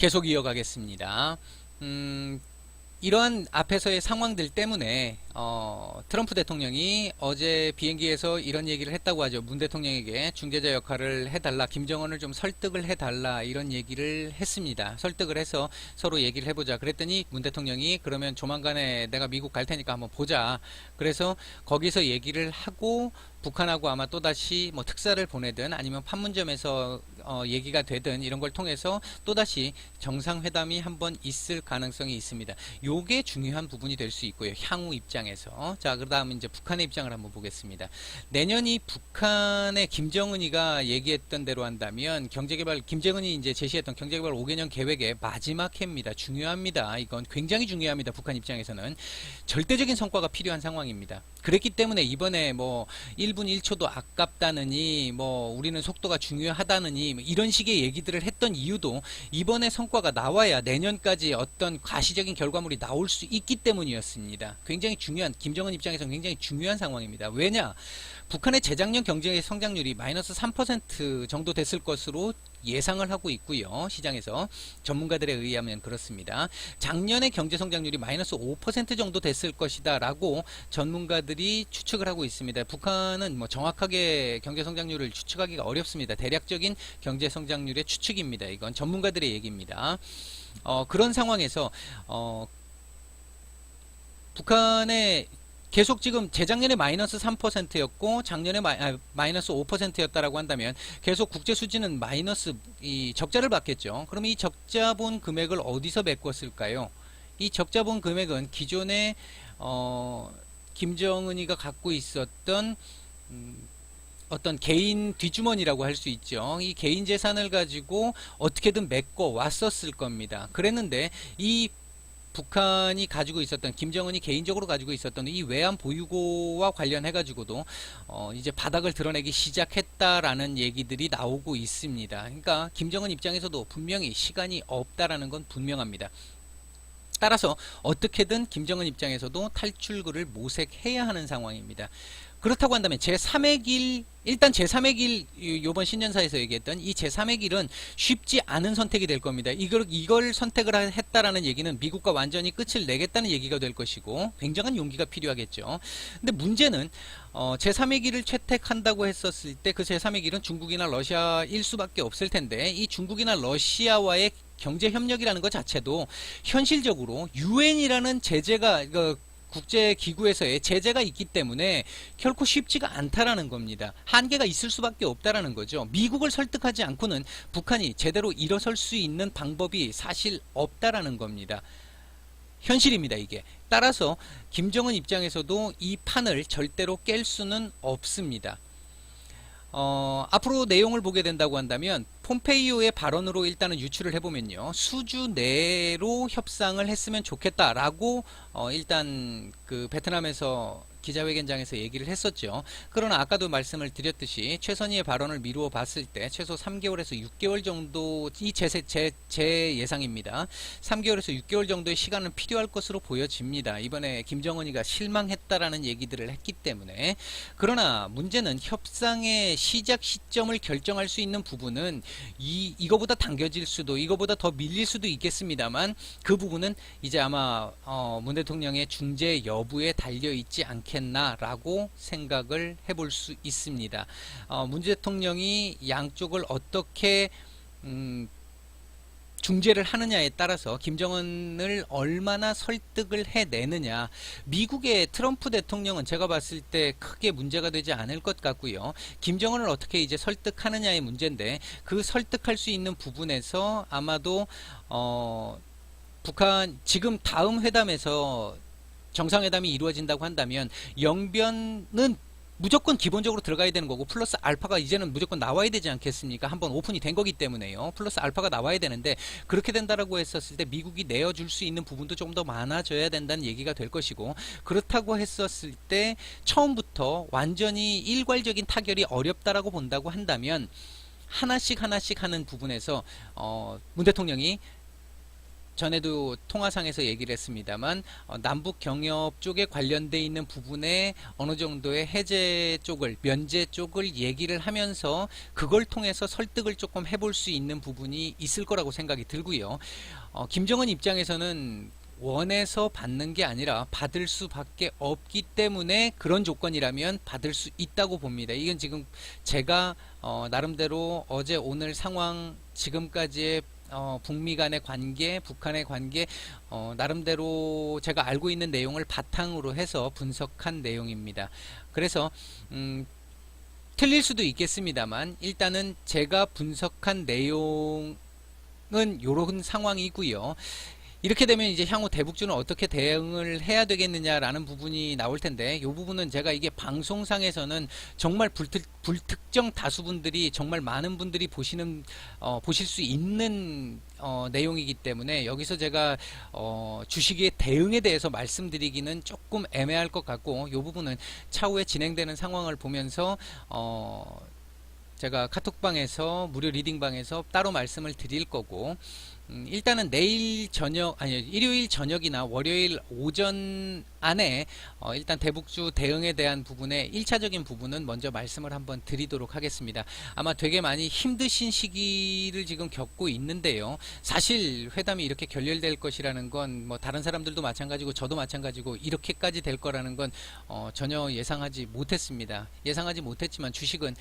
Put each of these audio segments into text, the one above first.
계속 이어가겠습니다. 음, 이러한 앞에서의 상황들 때문에 트럼프 대통령이 어제 비행기에서 이런 얘기를 했다고 하죠. 문 대통령에게 중재자 역할을 해달라, 김정은을 좀 설득을 해달라, 이런 얘기를 했습니다. 설득을 해서 서로 얘기를 해보자. 그랬더니 문 대통령이 그러면 조만간에 내가 미국 갈 테니까 한번 보자. 그래서 거기서 얘기를 하고 북한하고 아마 또다시 뭐 특사를 보내든 아니면 판문점에서 얘기가 되든 이런 걸 통해서 또다시 정상회담이 한번 있을 가능성이 있습니다. 요게 중요한 부분이 될 수 있고요. 향후 입장에서. 자, 그 다음 이제 북한의 입장을 한번 보겠습니다. 내년이 북한의 김정은이가 얘기했던 대로 한다면 경제개발, 김정은이 이제 제시했던 경제개발 5개년 계획의 마지막 해입니다. 중요합니다. 이건 굉장히 중요합니다. 북한 입장에서는. 절대적인 성과가 필요한 상황입니다. 그랬기 때문에 이번에 뭐 1분 1초도 아깝다느니 뭐 우리는 속도가 중요하다느니 뭐 이런 식의 얘기들을 했던 이유도 이번에 성과가 나와야 내년까지 어떤 가시적인 결과물이 나올 수 있기 때문이었습니다. 굉장히 중요한, 김정은 입장에서는 굉장히 중요한 상황입니다. 왜냐? 북한의 재작년 경제 성장률이 마이너스 3% 정도 됐을 것으로 예상을 하고 있고요. 시장에서 전문가들에 의하면 그렇습니다. 작년의 경제 성장률이 마이너스 5% 정도 됐을 것이다 라고 전문가들이 추측을 하고 있습니다. 북한은 뭐 정확하게 경제 성장률을 추측하기가 어렵습니다. 대략적인 경제 성장률의 추측입니다. 이건 전문가들의 얘기입니다. 그런 상황에서 북한의 계속 지금 재작년에 마이너스 3%였고 작년에 마이너스 5%였다라고 한다면 계속 국제 수지는 마이너스 이 적자를 받겠죠. 그럼 이 적자본 금액을 어디서 메꿨을까요? 이 적자본 금액은 기존에 김정은이가 갖고 있었던 어떤 개인 뒷주머니라고 할 수 있죠. 이 개인 재산을 가지고 어떻게든 메꿔 왔었을 겁니다. 그랬는데 이 북한이 가지고 있었던, 김정은이 개인적으로 가지고 있었던 이 외환 보유고와 관련해 가지고도 이제 바닥을 드러내기 시작했다라는 얘기들이 나오고 있습니다. 그러니까 김정은 입장에서도 분명히 시간이 없다라는 건 분명합니다. 따라서 어떻게든 김정은 입장에서도 탈출구를 모색해야 하는 상황입니다. 그렇다고 한다면 제3의 길, 일단 제3의 길, 요번 신년사에서 얘기했던 이 제3의 길은 쉽지 않은 선택이 될 겁니다. 이걸 선택을 했다라는 얘기는 미국과 완전히 끝을 내겠다는 얘기가 될 것이고 굉장한 용기가 필요하겠죠. 근데 문제는 제3의 길을 채택한다고 했었을 때 그 제3의 길은 중국이나 러시아일 수밖에 없을 텐데 이 중국이나 러시아와의 경제 협력이라는 것 자체도 현실적으로 유엔이라는 제재가 국제기구에서의 제재가 있기 때문에 결코 쉽지가 않다라는 겁니다. 한계가 있을 수밖에 없다라는 거죠. 미국을 설득하지 않고는 북한이 제대로 일어설 수 있는 방법이 사실 없다라는 겁니다. 현실입니다, 이게. 따라서 김정은 입장에서도 이 판을 절대로 깰 수는 없습니다. 앞으로 내용을 보게 된다고 한다면 폼페이오의 발언으로 일단은 유추를 해보면요, 수주 내로 협상을 했으면 좋겠다라고 일단 그 베트남에서 기자회견장에서 얘기를 했었죠. 그러나 아까도 말씀을 드렸듯이 최선희의 발언을 미루어 봤을 때 최소 3개월에서 6개월 정도, 이 제 예상입니다. 3개월에서 6개월 정도의 시간은 필요할 것으로 보여집니다. 이번에 김정은이가 실망했다라는 얘기들을 했기 때문에. 그러나 문제는 협상의 시작 시점을 결정할 수 있는 부분은 이거보다 당겨질 수도, 이거보다 더 밀릴 수도 있겠습니다만 그 부분은 이제 아마 문 대통령의 중재 여부에 달려있지 않겠나라고 생각을 해볼 수 있습니다. 문 대통령이 양쪽을 어떻게 중재를 하느냐에 따라서 김정은을 얼마나 설득을 해내느냐. 미국의 트럼프 대통령은 제가 봤을 때 크게 문제가 되지 않을 것 같고요. 김정은을 어떻게 이제 설득하느냐의 문제인데 그 설득할 수 있는 부분에서 아마도 북한 지금 다음 회담에서 정상회담이 이루어진다고 한다면 영변은 무조건 기본적으로 들어가야 되는 거고 플러스 알파가 이제는 무조건 나와야 되지 않겠습니까? 한번 오픈이 된 거기 때문에요. 플러스 알파가 나와야 되는데 그렇게 된다라고 했었을 때 미국이 내어줄 수 있는 부분도 좀 더 많아져야 된다는 얘기가 될 것이고, 그렇다고 했었을 때 처음부터 완전히 일괄적인 타결이 어렵다라고 본다고 한다면 하나씩 하는 부분에서 문 대통령이 전에도 통화상에서 얘기를 했습니다만 남북 경협 쪽에 관련돼 있는 부분에 어느 정도의 해제 쪽을 면제 쪽을 얘기를 하면서 그걸 통해서 설득을 조금 해볼 수 있는 부분이 있을 거라고 생각이 들고요. 김정은 입장에서는 원해서 받는 게 아니라 받을 수밖에 없기 때문에 그런 조건이라면 받을 수 있다고 봅니다. 이건 지금 제가 나름대로 어제 오늘 상황 지금까지의 북미 간의 관계, 북한의 관계, 나름대로 제가 알고 있는 내용을 바탕으로 해서 분석한 내용입니다. 그래서, 틀릴 수도 있겠습니다만, 일단은 제가 분석한 내용은 요런 상황이고요. 이렇게 되면 이제 향후 대북주는 어떻게 대응을 해야 되겠느냐라는 부분이 나올 텐데, 이 부분은 제가 이게 방송상에서는 정말 불특정 다수분들이 정말 많은 분들이 보실 수 있는 내용이기 때문에 여기서 제가 주식의 대응에 대해서 말씀드리기는 조금 애매할 것 같고, 이 부분은 차후에 진행되는 상황을 보면서 제가 카톡방에서 무료 리딩방에서 따로 말씀을 드릴 거고, 일단은 내일 저녁 아니 일요일 저녁이나 월요일 오전 안에 일단 대북주 대응에 대한 부분에 1차적인 부분은 먼저 말씀을 한번 드리도록 하겠습니다. 아마 되게 많이 힘드신 시기를 지금 겪고 있는데요. 사실 회담이 이렇게 결렬될 것이라는 건 뭐 다른 사람들도 마찬가지고 저도 마찬가지고 이렇게까지 될 거라는 건 전혀 예상하지 못했습니다. 예상하지 못했지만 주식은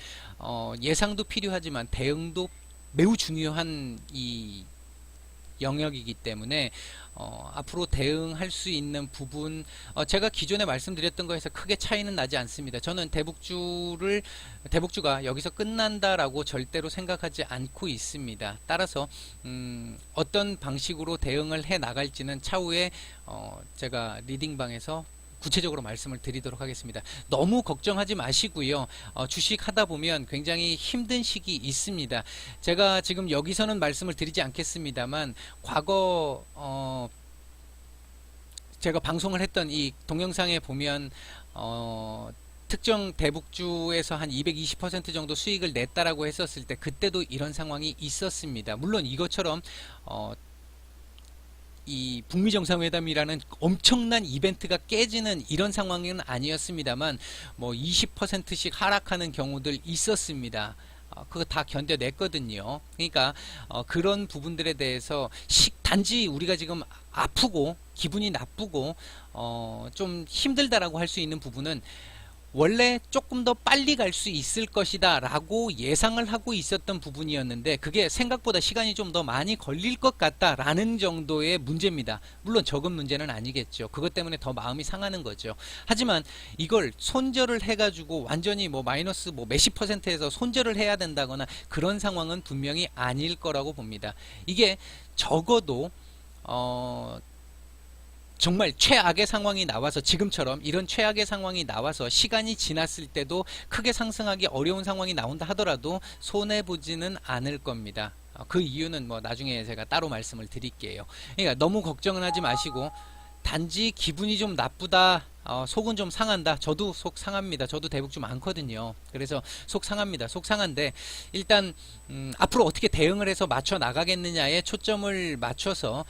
예상도 필요하지만 대응도 매우 중요한 이 영역이기 때문에 앞으로 대응할 수 있는 부분, 제가 기존에 말씀드렸던 거에서 크게 차이는 나지 않습니다. 저는 대북주가 여기서 끝난다라고 절대로 생각하지 않고 있습니다. 따라서 어떤 방식으로 대응을 해 나갈지는 차후에 제가 리딩방에서 구체적으로 말씀을 드리도록 하겠습니다. 너무 걱정하지 마시고요. 주식 하다 보면 굉장히 힘든 시기 있습니다. 제가 지금 여기서는 말씀을 드리지 않겠습니다만 과거 제가 방송을 했던 이 동영상에 보면 특정 대북주에서 한 220% 정도 수익을 냈다라고 했었을 때 그때도 이런 상황이 있었습니다. 물론 이것처럼 이 북미 정상회담이라는 엄청난 이벤트가 깨지는 이런 상황은 아니었습니다만 뭐 20%씩 하락하는 경우들 있었습니다. 그거 다 견뎌냈거든요. 그러니까 그런 부분들에 대해서 단지 우리가 지금 아프고 기분이 나쁘고 좀 힘들다라고 할 수 있는 부분은 원래 조금 더 빨리 갈 수 있을 것이다 라고 예상을 하고 있었던 부분이었는데 그게 생각보다 시간이 좀 더 많이 걸릴 것 같다 라는 정도의 문제입니다. 물론 적은 문제는 아니겠죠. 그것 때문에 더 마음이 상하는 거죠. 하지만 이걸 손절을 해가지고 완전히 뭐 마이너스 뭐 몇십 %에서 손절을 해야 된다거나 그런 상황은 분명히 아닐 거라고 봅니다. 이게 적어도 정말 최악의 상황이 나와서 지금처럼 이런 최악의 상황이 나와서 시간이 지났을 때도 크게 상승하기 어려운 상황이 나온다 하더라도 손해보지는 않을 겁니다. 그 이유는 뭐 나중에 제가 따로 말씀을 드릴게요. 그러니까 너무 걱정은 하지 마시고 단지 기분이 좀 나쁘다, 속은 좀 상한다. 저도 속 상합니다. 저도 대북주 많거든요. 그래서 속 상합니다. 속 상한데 일단 앞으로 어떻게 대응을 해서 맞춰 나가겠느냐에 초점을 맞춰서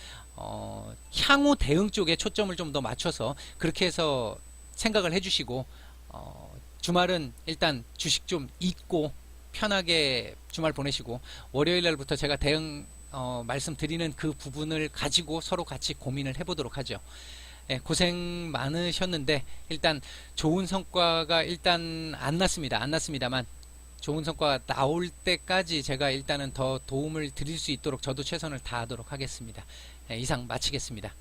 향후 대응 쪽에 초점을 좀 더 맞춰서 그렇게 해서 생각을 해주시고 주말은 일단 주식 좀 잊고 편하게 주말 보내시고 월요일 날부터 제가 대응 말씀드리는 그 부분을 가지고 서로 같이 고민을 해보도록 하죠. 예, 고생 많으셨는데 일단 좋은 성과가 일단 안 났습니다만 좋은 성과 나올 때까지 제가 일단은 더 도움을 드릴 수 있도록 저도 최선을 다하도록 하겠습니다. 예, 이상 마치겠습니다.